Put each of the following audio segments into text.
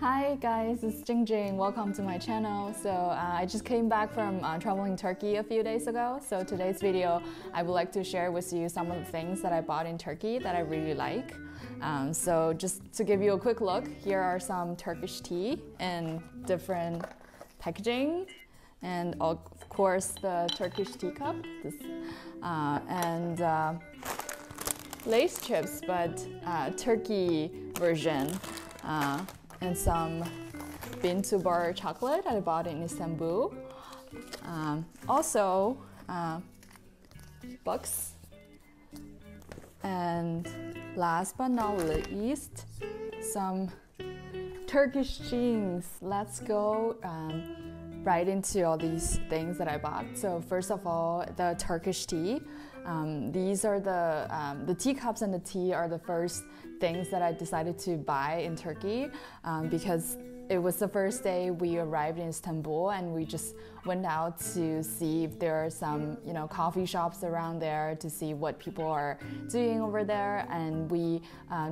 Hi guys, it's Jing Jing. Welcome to my channel. So I just came back from traveling Turkey a few days ago. So today's video, I would like to share with you some of the things that I bought in Turkey that I really like. So just to give you a quick look, here are some Turkish tea in different packaging. And of course the Turkish teacup. And lace chips, but turkey version. And some bintu bar chocolate I bought in Istanbul. Also, books. And last but not least, some Turkish jeans. Let's go right into all these things that I bought. So first of all, the Turkish tea. These are the teacups and the tea are the first things that I decided to buy in Turkey because it was the first day we arrived in Istanbul and we just went out to see if there are some coffee shops around there to see what people are doing over there, and we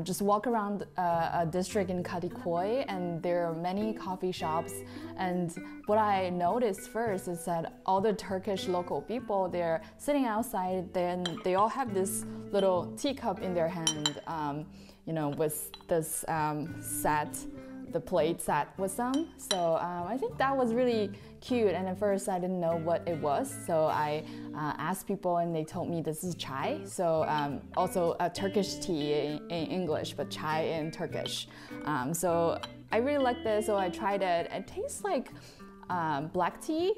just walk around a district in Kadıköy and there are many coffee shops. And what I noticed first is that all the Turkish local people, they're sitting outside, then they all have this little teacup in their hand, with this set, the plate set with them. So I think that was really cute, and at first I didn't know what it was. So I asked people and they told me this is chai. So also a Turkish tea in English, but chai in Turkish. So I really like this, so I tried it. It tastes like black tea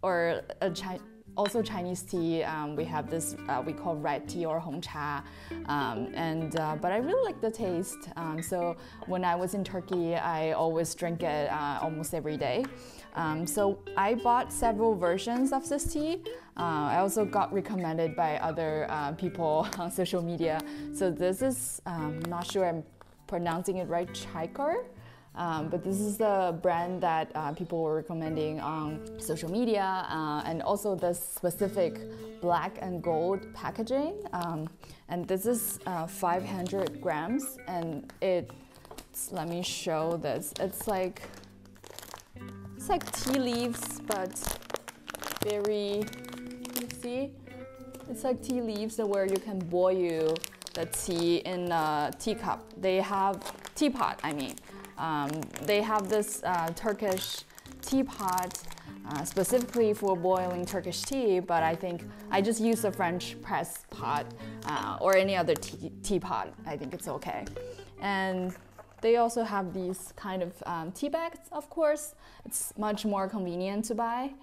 or also Chinese tea. We have this we call red tea or hong cha, but I really like the taste. So when I was in Turkey, I always drink it almost every day. So I bought several versions of this tea. I also got recommended by other people on social media. So this is, I'm not sure I'm pronouncing it right, Chaikar. But this is the brand that people were recommending on social media, and also the specific black and gold packaging. And this is 500 grams, and let me show this. It's like tea leaves, but very, you see? It's like tea leaves where you can boil the tea in a teacup. They have teapot, I mean. They have this Turkish teapot specifically for boiling Turkish tea, but I think I just use a French press pot or any other teapot. I think it's okay. And they also have these kind of tea bags, of course. It's much more convenient to buy.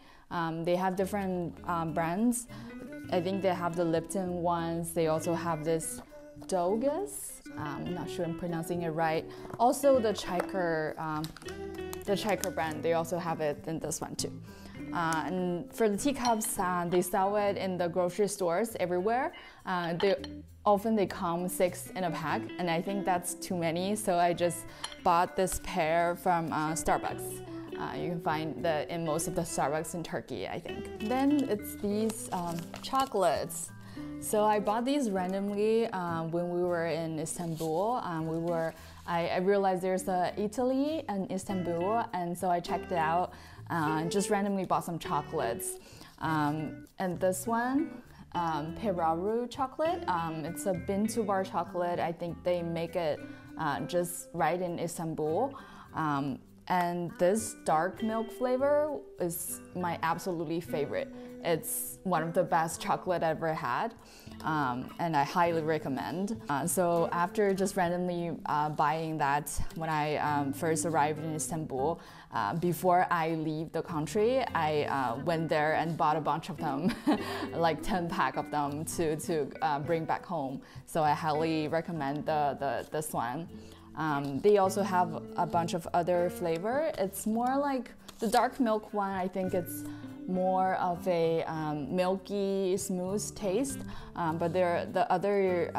They have different brands. I think they have the Lipton ones. They also have this Dogus. I'm not sure I'm pronouncing it right. Also the Chaikar brand, they also have it in this one too. And for the teacups, they sell it in the grocery stores everywhere. They come 6 in a pack, and I think that's too many, so I just bought this pair from Starbucks. You can find that in most of the Starbucks in Turkey, I think. Then it's these chocolates. So I bought these randomly when we were in Istanbul. I realized there's a Italy in Istanbul, and so I checked it out and just randomly bought some chocolates. And this one, Peraru chocolate, it's a bintu bar chocolate. I think they make it just right in Istanbul. And this dark milk flavor is my absolutely favorite. It's one of the best chocolate I've ever had, and I highly recommend. So after just randomly buying that when I first arrived in Istanbul, before I leave the country, I went there and bought a bunch of them, like 10 pack of them to bring back home. So I highly recommend this one. They also have a bunch of other flavor. It's more like the dark milk one. I think it's more of a milky, smooth taste. But the other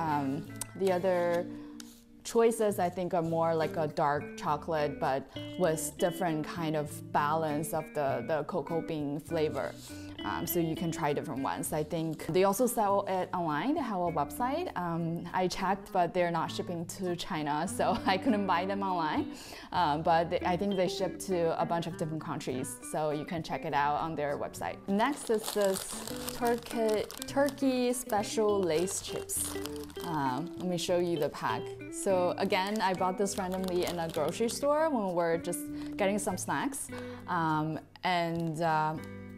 choices I think are more like a dark chocolate, but with different kind of balance of the cocoa bean flavor. so you can try different ones. I think they also sell it online. They have a website. I checked, but they're not shipping to China, so I couldn't buy them online. But I think they ship to a bunch of different countries, so you can check it out on their website. Next is this turkey special lace chips. Let me show you the pack. So again, I bought this randomly in a grocery store when we were just getting some snacks.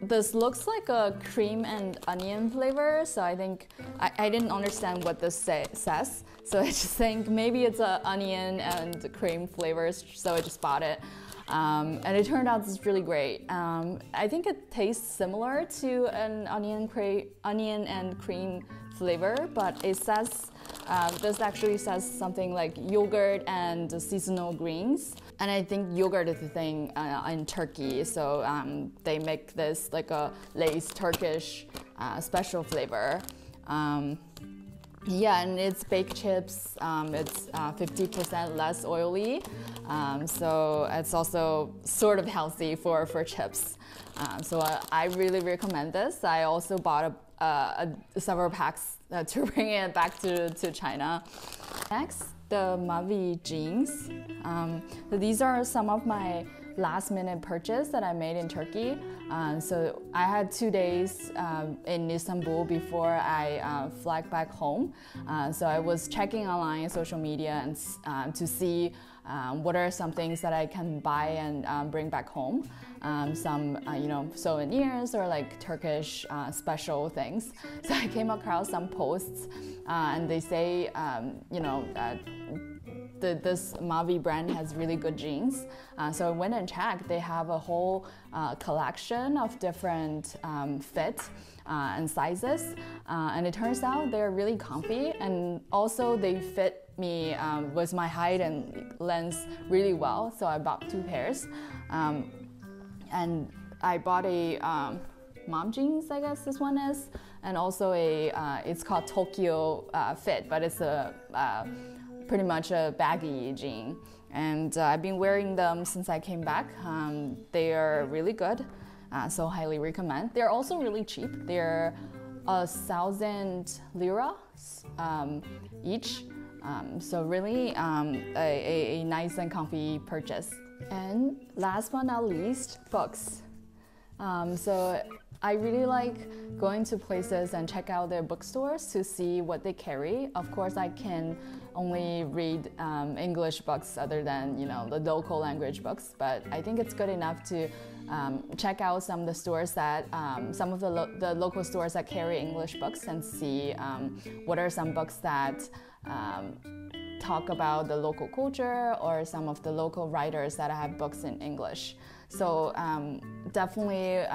This looks like a cream and onion flavor, so I think I didn't understand what this says. So I just think maybe it's an onion and cream flavors, so I just bought it. And it turned out it's really great. I think it tastes similar to an onion and cream flavor, but it says, this actually says something like yogurt and seasonal greens. And I think yogurt is the thing in Turkey, so they make this like a lace Turkish special flavor. Yeah, and it's baked chips. It's 50% less oily, so it's also sort of healthy for chips. So I really recommend this. I also bought several packs to bring it back to China. Next, the Mavi Jeans. So these are some of my last-minute purchase that I made in Turkey. So I had 2 days in Istanbul before I flagged back home. So I was checking online social media and to see what are some things that I can buy and bring back home. Some souvenirs or like Turkish special things. So I came across some posts and they say this Mavi brand has really good jeans. So I went and checked. They have a whole collection of different fit and sizes. And it turns out they're really comfy, and also they fit me with my height and length really well. So I bought 2 pairs. And I bought a mom jeans, I guess this one is, and also it's called Tokyo Fit, but it's pretty much a baggy jean. And I've been wearing them since I came back. They are really good, so highly recommend. They're also really cheap. They're 1,000 lira each. So really a nice and comfy purchase. And last but not least, books. So I really like going to places and check out their bookstores to see what they carry. Of course, I can only read English books other than the local language books, but I think it's good enough to check out some of the stores that some of the local stores that carry English books and see what are some books that talk about the local culture or some of the local writers that have books in English. So definitely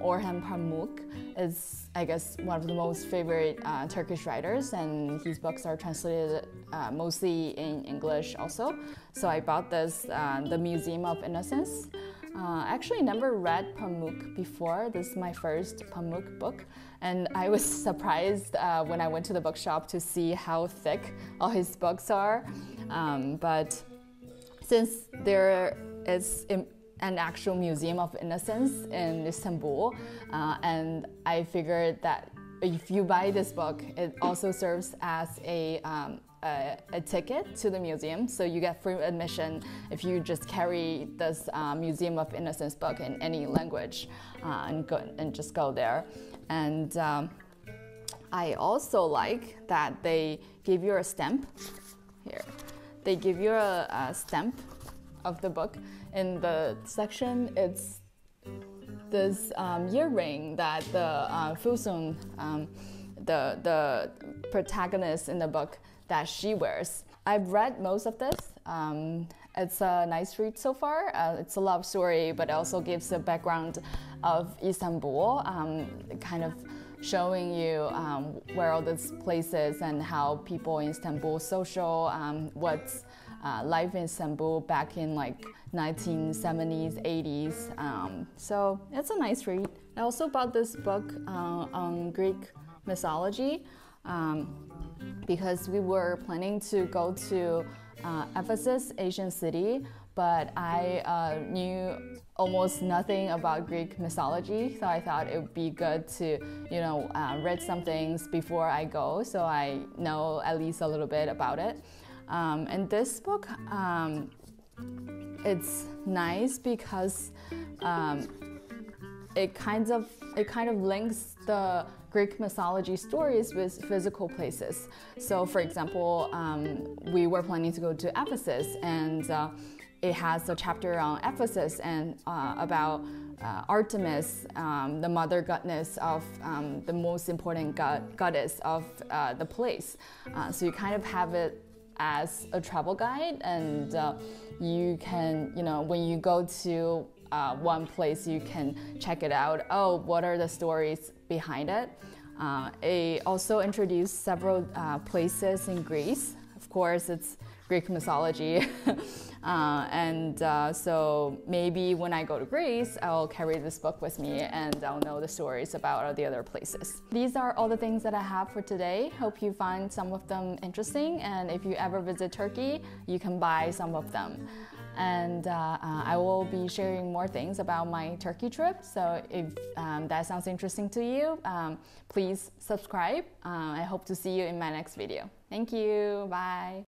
Orhan Pamuk is, I guess, one of the most favorite Turkish writers, and his books are translated mostly in English also. So I bought this, The Museum of Innocence. Actually never read Pamuk before. This is my first Pamuk book, and I was surprised when I went to the bookshop to see how thick all his books are. But since there is an actual Museum of Innocence in Istanbul, and I figured that if you buy this book, it also serves as a ticket to the museum, so you get free admission if you just carry this Museum of Innocence book in any language and just go there. And I also like that they give you a stamp here. They give you a stamp of the book. In the section, it's this earring that the Fusun, the protagonist in the book, that she wears. I've read most of this. It's a nice read so far. It's a love story, but also gives a background of Istanbul, kind of showing you where all these places and how people in Istanbul social, what's life in Istanbul back in like 1970s, 80s. So it's a nice read. I also bought this book on Greek mythology because we were planning to go to Ephesus, ancient city, but I knew almost nothing about Greek mythology, so I thought it would be good to, read some things before I go, so I know at least a little bit about it. And this book, it's nice because it kind of links the Greek mythology stories with physical places. So, for example, we were planning to go to Ephesus, and it has a chapter on Ephesus and about Artemis, the mother goddess of the most important goddess of the place. So you kind of have it as a travel guide, and you can, when you go to one place, you can check it out. Oh, what are the stories behind it? It also introduced several places in Greece. Of course, it's Greek mythology. So maybe when I go to Greece, I'll carry this book with me and I'll know the stories about all the other places. These are all the things that I have for today. Hope you find some of them interesting, and if you ever visit Turkey, you can buy some of them. And I will be sharing more things about my Turkey trip, so if that sounds interesting to you, please subscribe. I hope to see you in my next video. Thank you, bye.